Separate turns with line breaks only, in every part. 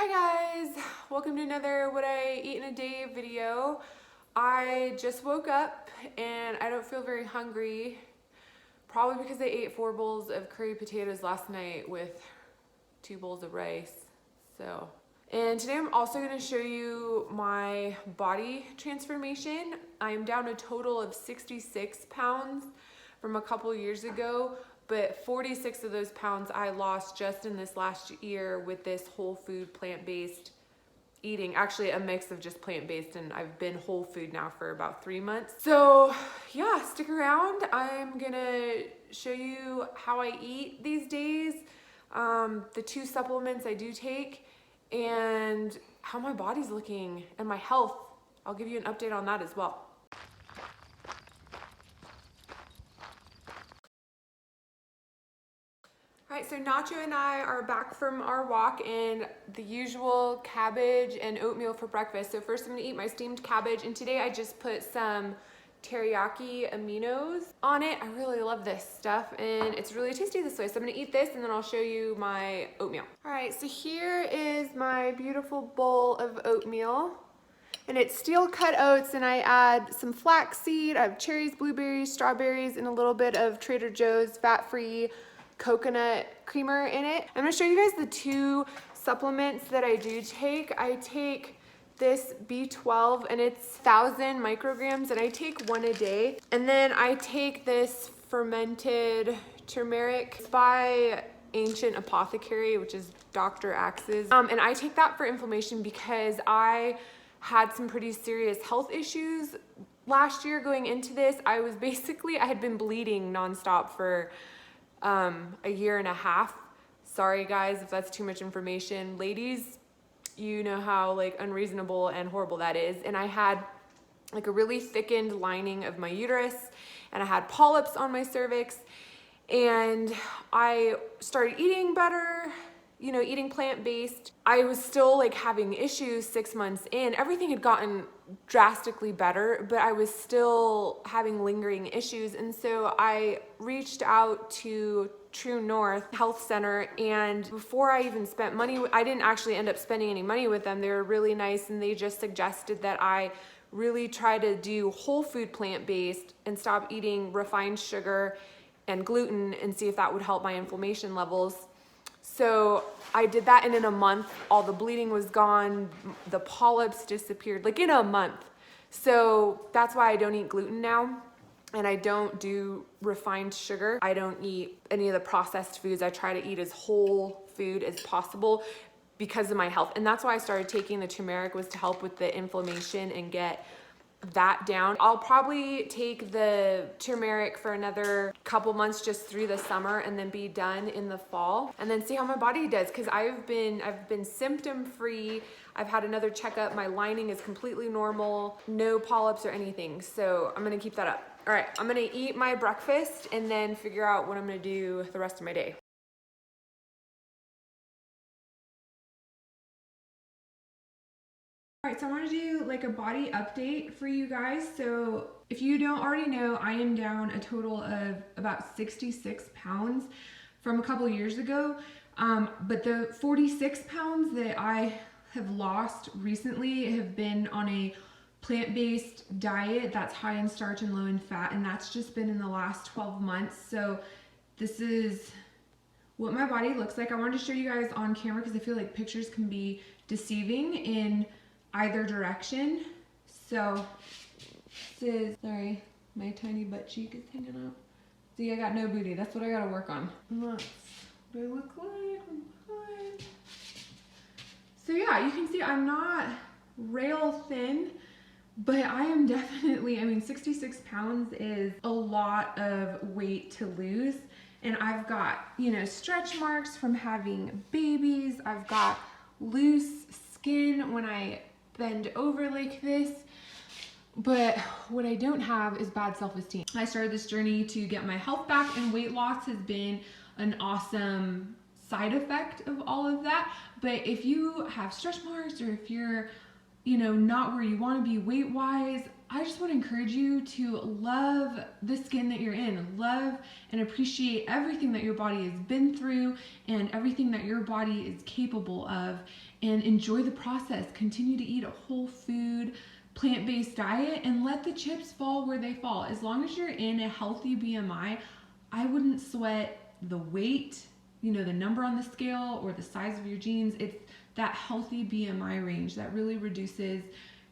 Hi guys, welcome to another What I Eat in a Day video. I just woke up and I don't feel very hungry, probably because I ate 4 bowls of curry potatoes last night with 2 bowls of rice. And today I'm also going to show you my body transformation. I'm down a total of 66 pounds from a couple years ago, but 46 of those pounds I lost just in this last year with this whole food plant-based eating. Actually a mix of just plant-based, and I've been whole food now for about 3 months. So yeah, stick around. I'm gonna show you how I eat these days, the 2 supplements I do take, and how my body's looking and my health. I'll give you an update on that as well. All right, so Nacho and I are back from our walk, and the usual cabbage and oatmeal for breakfast. So first I'm gonna eat my steamed cabbage, and today I just put some teriyaki aminos on it. I really love this stuff, and it's really tasty this way. So I'm gonna eat this, and then I'll show you my oatmeal. All right, so here is my beautiful bowl of oatmeal. And it's steel cut oats, and I add some flaxseed, I have cherries, blueberries, strawberries, and a little bit of Trader Joe's fat-free coconut creamer in it. I'm gonna show you guys the 2 supplements that I do take. I take this B12, and it's 1,000 micrograms, and I take 1 a day. And then I take this fermented turmeric. It's by Ancient Apothecary, which is Dr. Axe's. And I take that for inflammation because I had some pretty serious health issues last year going into this. I had been bleeding nonstop for a year and a half. Sorry guys if that's too much information. Ladies, you know how like unreasonable and horrible that is. And I had like a really thickened lining of my uterus, and I had polyps on my cervix, and I started eating better, you know, eating plant-based. I was still like having issues 6 months in. Everything had gotten drastically better, but I was still having lingering issues. And so I reached out to True North Health Center, and before I even spent money, I didn't actually end up spending any money with them. They were really nice, and they just suggested that I really try to do whole food plant-based and stop eating refined sugar and gluten, and see if that would help my inflammation levels. So I did that, and in a month, all the bleeding was gone, the polyps disappeared, like in a month. So that's why I don't eat gluten now, and I don't do refined sugar. I don't eat any of the processed foods. I try to eat as whole food as possible because of my health. And that's why I started taking the turmeric, was to help with the inflammation and get that down. I'll probably take the turmeric for another couple months just through the summer, and then be done in the fall, and then see how my body does, because I've been symptom free. I've had another checkup. My lining is completely normal, no polyps or anything. So I'm gonna keep that up. All right, I'm gonna eat my breakfast and then figure out what I'm gonna do the rest of my day. All right, so I want to do like a body update for you guys. So if you don't already know, I am down a total of about 66 pounds from a couple years ago. But the 46 pounds that I have lost recently have been on a plant-based diet that's high in starch and low in fat, and that's just been in the last 12 months. So this is what my body looks like. I wanted to show you guys on camera because I feel like pictures can be deceiving in either direction. So this is, sorry, my tiny butt cheek is hanging out. See, I got no booty. That's what I gotta work on. And that's what I look like. I'm fine. So yeah, you can see I'm not rail thin, but I am definitely, I mean, 66 pounds is a lot of weight to lose. And I've got, you know, stretch marks from having babies. I've got loose skin when I bend over like this, but what I don't have is bad self-esteem. I started this journey to get my health back, and weight loss has been an awesome side effect of all of that. But if you have stretch marks, or if you're, you know, not where you want to be weight-wise, I just want to encourage you to love the skin that you're in, love and appreciate everything that your body has been through and everything that your body is capable of, and enjoy the process. Continue to eat a whole food, plant-based diet, and let the chips fall where they fall. As long as you're in a healthy BMI, I wouldn't sweat the weight, you know, the number on the scale or the size of your jeans. It's that healthy BMI range that really reduces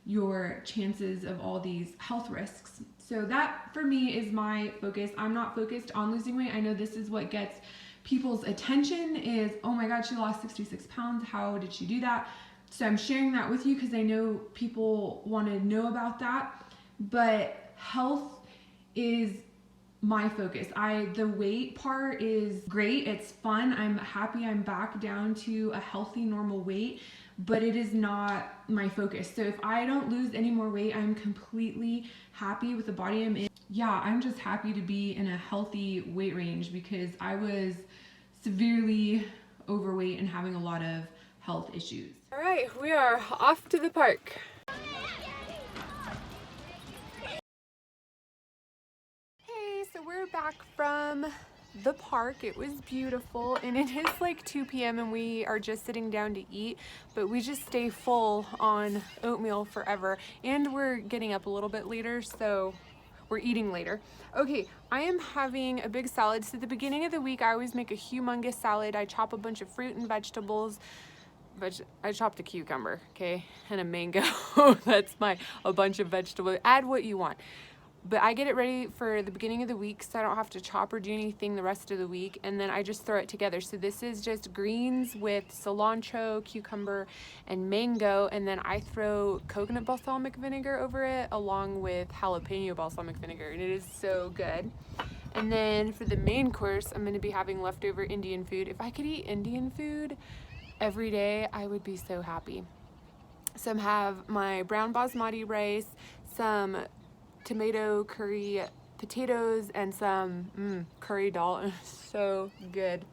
your chances of all these health risks. So that for me is my focus. I'm not focused on losing weight. I know this is what gets people's attention is, oh my God, she lost 66 pounds. How did she do that? So I'm sharing that with you because I know people want to know about that. But health is my focus. The weight part is great. It's fun. I'm happy I'm back down to a healthy, normal weight, but it is not my focus. So if I don't lose any more weight, I'm completely happy with the body I'm in. Yeah, I'm just happy to be in a healthy weight range because I was severely overweight and having a lot of health issues. All right, we are off to the park. So we're back from the park. It was beautiful and it is like 2 p.m. and we are just sitting down to eat, but we just stay full on oatmeal forever, and we're getting up a little bit later, so we're eating later. Okay, I am having a big salad. So at the beginning of the week, I always make a humongous salad. I chop a bunch of fruit and vegetables. I chopped a cucumber, okay, and a mango. That's a bunch of vegetables. Add what you want. But I get it ready for the beginning of the week so I don't have to chop or do anything the rest of the week, and then I just throw it together. So this is just greens with cilantro, cucumber, and mango, and then I throw coconut balsamic vinegar over it along with jalapeno balsamic vinegar, and it is so good. And then for the main course, I'm going to be having leftover Indian food. If I could eat Indian food every day, I would be so happy. So I have my brown basmati rice, some tomato curry potatoes, and some curry dal. So good.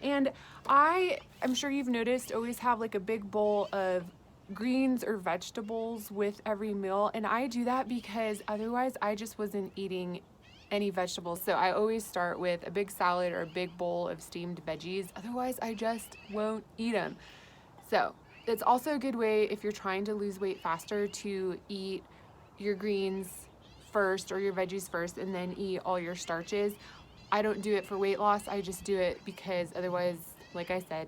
And I'm sure you've noticed, always have like a big bowl of greens or vegetables with every meal, and I do that because otherwise I just wasn't eating any vegetables. So I always start with a big salad or a big bowl of steamed veggies, otherwise I just won't eat them. So it's also a good way if you're trying to lose weight faster to eat your greens first or your veggies first and then eat all your starches. I don't do it for weight loss, I just do it because otherwise, like I said,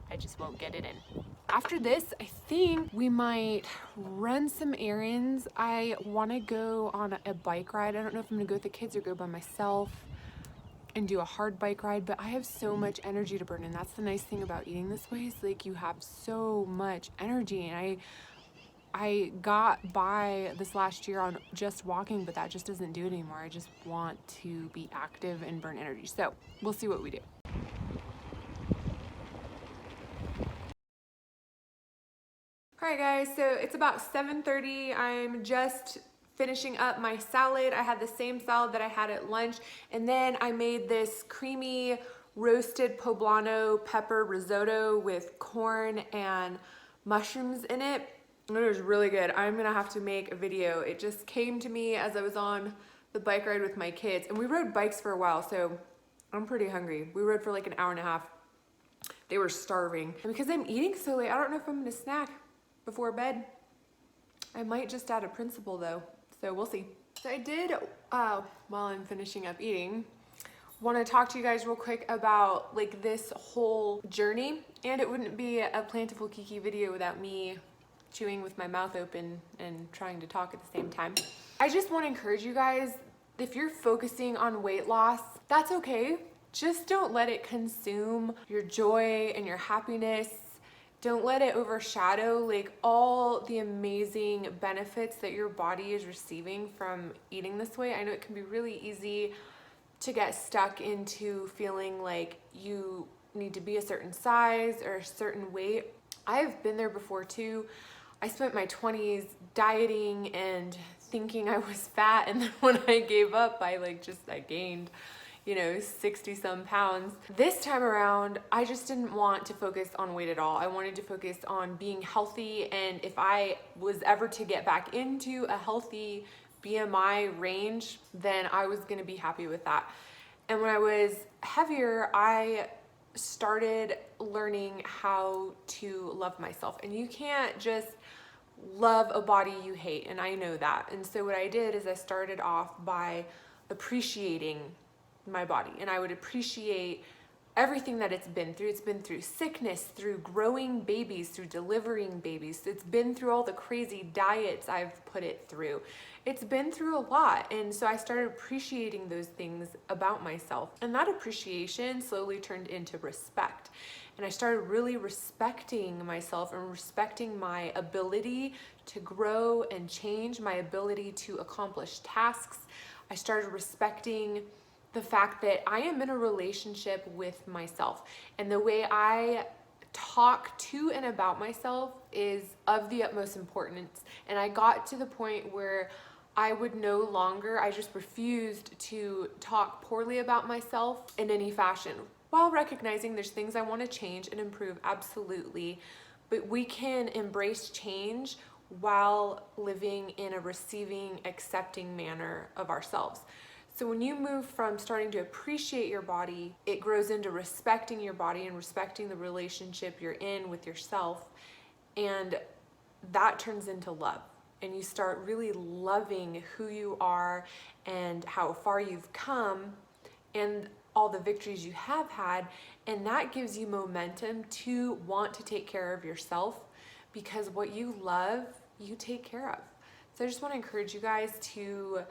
I just won't get it in. After this, I think we might run some errands. I want to go on a bike ride. I don't know if I'm gonna go with the kids or go by myself and do a hard bike ride, but I have so much energy to burn, and that's the nice thing about eating this way, is like you have so much energy. And I got by this last year on just walking, but that just doesn't do it anymore. I just want to be active and burn energy. So we'll see what we do. All right guys, so it's about 7:30. I'm just finishing up my salad. I had the same salad that I had at lunch, and then I made this creamy roasted poblano pepper risotto with corn and mushrooms in it. And it was really good. I'm gonna have to make a video. It just came to me as I was on the bike ride with my kids, and we rode bikes for a while, so I'm pretty hungry. We rode for like an hour and a half. They were starving. And because I'm eating so late, I don't know if I'm gonna snack before bed. I might just out of principle though, so we'll see. So I did, while I'm finishing up eating, want to talk to you guys real quick about like this whole journey, and it wouldn't be a Plantful Kiki video without me chewing with my mouth open and trying to talk at the same time. I just want to encourage you guys, if you're focusing on weight loss, that's okay. Just don't let it consume your joy and your happiness. Don't let it overshadow like all the amazing benefits that your body is receiving from eating this way. I know it can be really easy to get stuck into feeling like you need to be a certain size or a certain weight. I've been there before too. I spent my 20s dieting and thinking I was fat, and then when I gave up, I gained, 60 some pounds. This time around, I just didn't want to focus on weight at all. I wanted to focus on being healthy, and if I was ever to get back into a healthy BMI range, then I was gonna be happy with that. And when I was heavier, I started learning how to love myself. And you can't just love a body you hate, and I know that. And so what I did is I started off by appreciating my body, and I would appreciate everything that it's been through. It's been through sickness, through growing babies, through delivering babies. It's been through all the crazy diets I've put it through. It's been through a lot. And so I started appreciating those things about myself. And that appreciation slowly turned into respect. And I started really respecting myself and respecting my ability to grow and change, my ability to accomplish tasks. I started respecting the fact that I am in a relationship with myself, and the way I talk to and about myself is of the utmost importance. And I got to the point where I just refused to talk poorly about myself in any fashion, while recognizing there's things I want to change and improve, absolutely. But we can embrace change while living in a receiving, accepting manner of ourselves. So when you move from starting to appreciate your body, it grows into respecting your body and respecting the relationship you're in with yourself. And that turns into love. And you start really loving who you are and how far you've come and all the victories you have had. And that gives you momentum to want to take care of yourself, because what you love, you take care of. So I just want to encourage you guys to,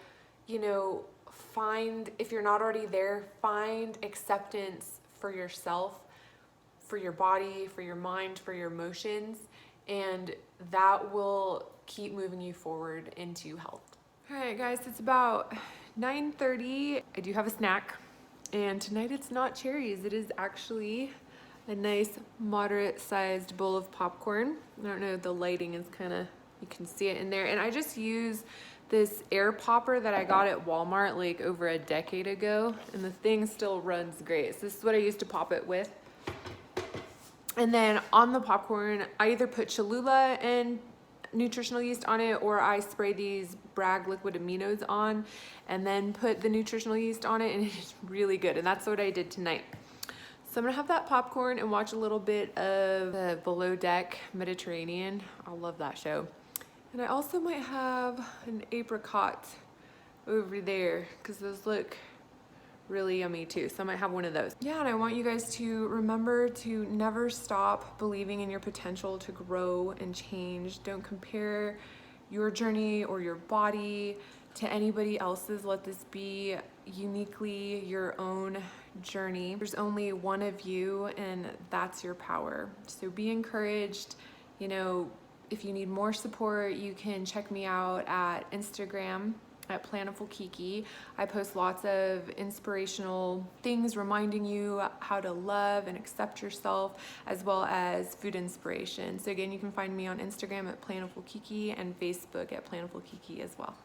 find, if you're not already there, find acceptance for yourself, for your body, for your mind, for your emotions, and that will keep moving you forward into health. All right, guys, it's about 9:30. I do have a snack, and tonight it's not cherries. It is actually a nice moderate-sized bowl of popcorn. I don't know, the lighting is you can see it in there. And I just use this air popper that I got at Walmart like over a decade ago, and the thing still runs great. So this is what I used to pop it with. And then on the popcorn, I either put Cholula and nutritional yeast on it, or I spray these Bragg liquid aminos on and then put the nutritional yeast on it, and it's really good. And that's what I did tonight. So I'm gonna have that popcorn and watch a little bit of the Below Deck Mediterranean. I love that show. And I also might have an apricot over there, because those look really yummy too. So I might have one of those. Yeah, and I want you guys to remember to never stop believing in your potential to grow and change. Don't compare your journey or your body to anybody else's. Let this be uniquely your own journey. There's only one of you, and that's your power. So be encouraged. If you need more support, you can check me out at Instagram at Planiful Kiki. I post lots of inspirational things reminding you how to love and accept yourself, as well as food inspiration. So again, you can find me on Instagram at Planiful Kiki and Facebook at Planiful Kiki as well.